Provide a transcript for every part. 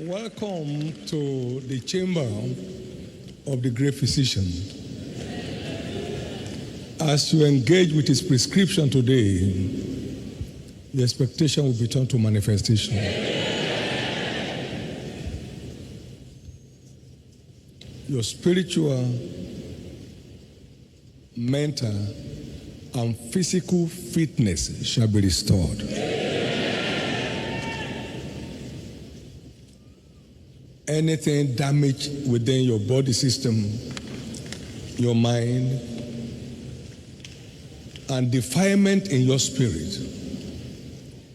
Welcome to the chamber of the great physician. As you engage with his prescription today, the expectation will be turned to manifestation. Your spiritual, mental, and physical fitness shall be restored. Anything damaged within your body system, your mind, and defilement in your spirit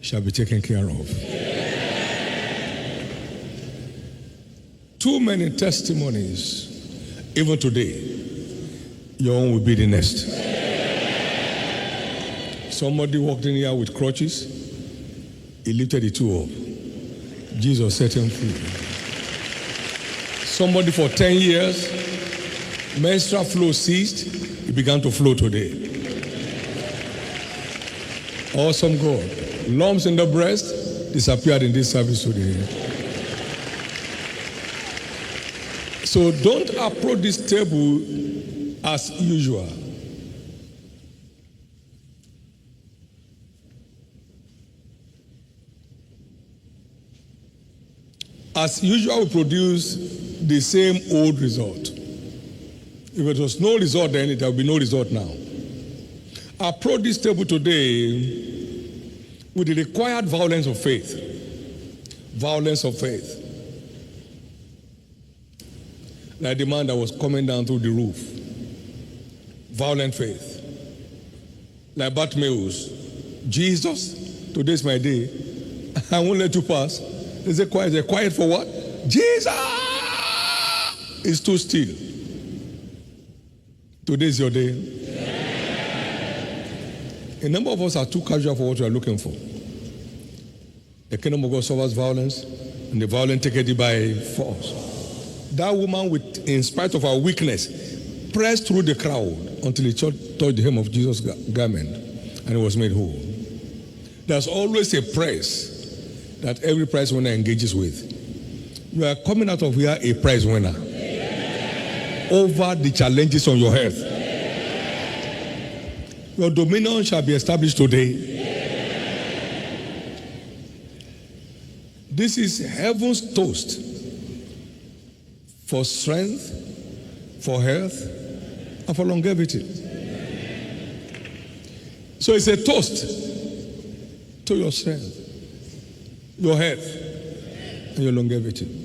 shall be taken care of. Too many testimonies, even today, your own will be the next. Somebody walked in here with crutches, he lifted the two up. Jesus set him free. Somebody for 10 years, menstrual flow ceased, it began to flow today. Awesome God. Lumps in the breast disappeared in this service today. So don't approach this table as usual. As usual, we produce the same old result. If it was no result then, there will be no result now. Approach this table today with the required violence of faith. Violence of faith. Like the man that was coming down through the roof. Violent faith. Like Bartimaeus. Jesus, today's my day. I won't let you pass. They say quiet. They're quiet for what? Jesus is too still. Today's your day. A number of us are too casual for what we are looking for. The kingdom of God suffers violence, and the violent take it by force. That woman, in spite of her weakness, pressed through the crowd until he touched the hem of Jesus' garment, and he was made whole. There's always a price that every prize winner engages with. You are coming out of here a prize winner over the challenges on your health. Your dominion shall be established today. This is heaven's toast for strength, for health, and for longevity. So it's a toast to your strength, your health, and your longevity.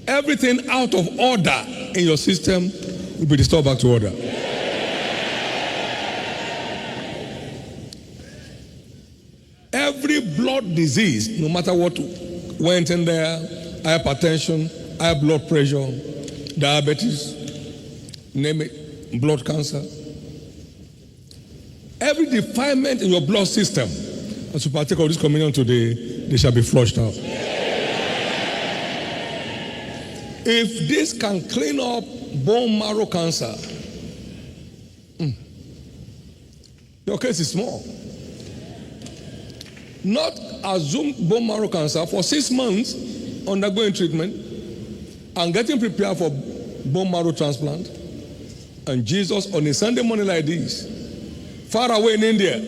Everything out of order in your system will be restored back to order. Every blood disease, no matter what went in there, hypertension, high blood pressure, diabetes, name it, blood cancer, every defilement in your blood system, as you partake of this communion today, they shall be flushed out. If this can clean up bone marrow cancer, your case is small. Not assume bone marrow cancer for 6 months, undergoing treatment, and getting prepared for bone marrow transplant. And Jesus, on a Sunday morning like this, far away in India,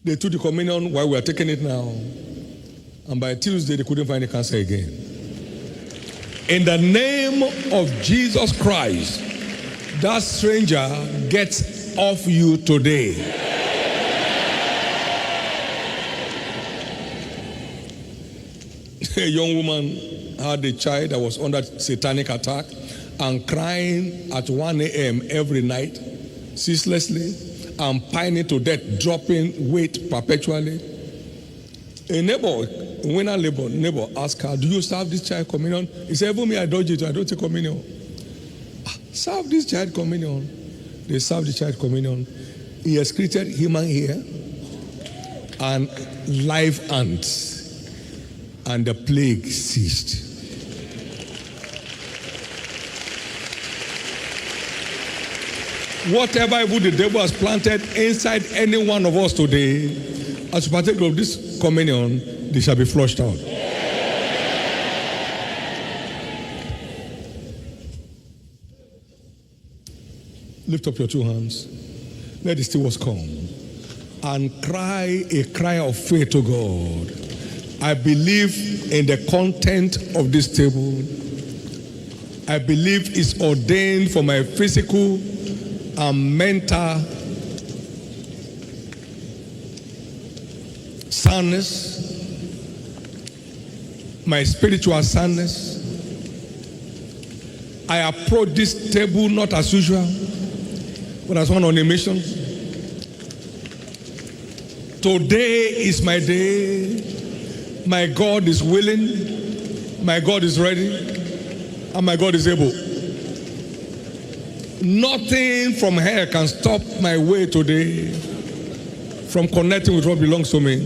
they took the communion while we are taking it now. And by Tuesday, they couldn't find the cancer again. In the name of Jesus Christ, that stranger gets off you today. A young woman had a child that was under satanic attack and crying at 1 a.m. every night, ceaselessly, and pining to death, dropping weight perpetually. A neighbor, neighbor asked her, "Do you serve this child communion?" He said, "Even me, I don't take communion." Serve this child communion. They served the child communion. He excreted human hair and live ants, and the plague ceased. Whatever evil the devil has planted inside any one of us today, as we partake of this communion, they shall be flushed out. Lift up your two hands. Let the stewards come and cry a cry of faith to God. I believe in the content of this table. I believe it's ordained for my physical and mental soundness, my spiritual soundness. I approach this table not as usual, but as one on a mission. Today is my day. My God is willing, my God is ready, and my God is able. Nothing from here can stop my way today from connecting with what belongs to me.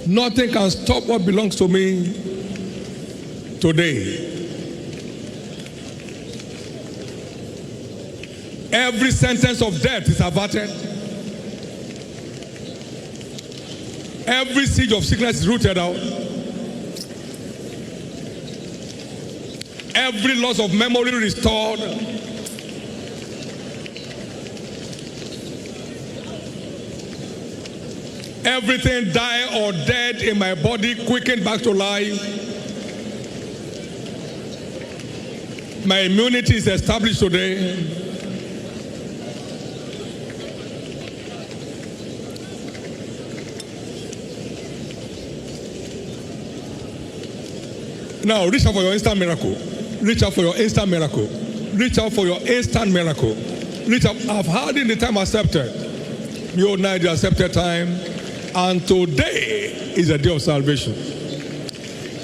Nothing can stop what belongs to me today. Every sentence of death is averted. Every siege of sickness is rooted out. Every loss of memory restored. Everything died or dead in my body quickened back to life. My immunity is established today. Now, reach out for your instant miracle. Reach out for your instant miracle. Reach out for your instant miracle. Reach out. I've had in the time accepted. Your night the accepted time. And today is a day of salvation.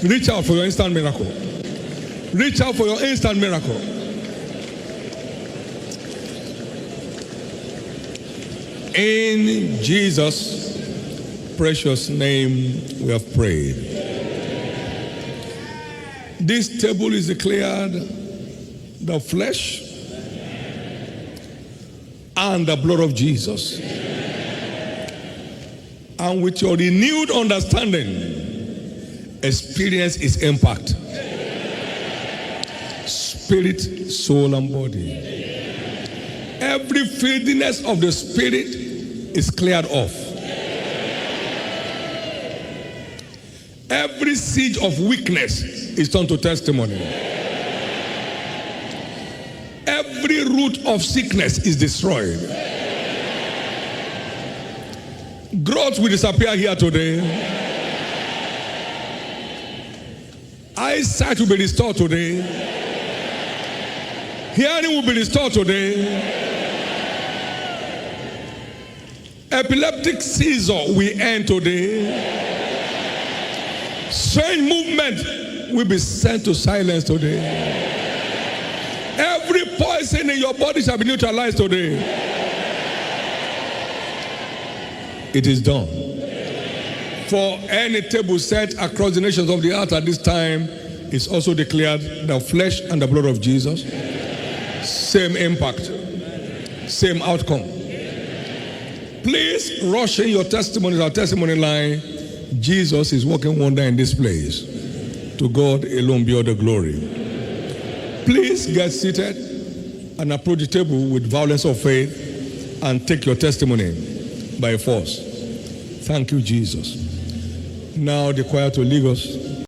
Reach out for your instant miracle. Reach out for your instant miracle. In Jesus' precious name we have prayed. This table is declared the flesh and the blood of Jesus. And with your renewed understanding, experience its impact. Spirit, soul, and body. Every filthiness of the spirit is cleared off. Every siege of weakness is turned to testimony. Every root of sickness is destroyed. Growth will disappear here today. Eyesight will be restored today. Hearing will be restored today. Epileptic seizure will end today. Strange movement will be sent to silence today. Every poison in your body shall be neutralized today. It is done. For any table set across the nations of the earth at this time is also declared the flesh and the blood of Jesus. Same impact, same outcome. Please rush in your testimonies, our testimony line. Jesus is working wonder in this place. To God alone be all the glory. Please get seated and approach the table with violence of faith and take your testimony by force. Thank you, Jesus. Now the choir to lead us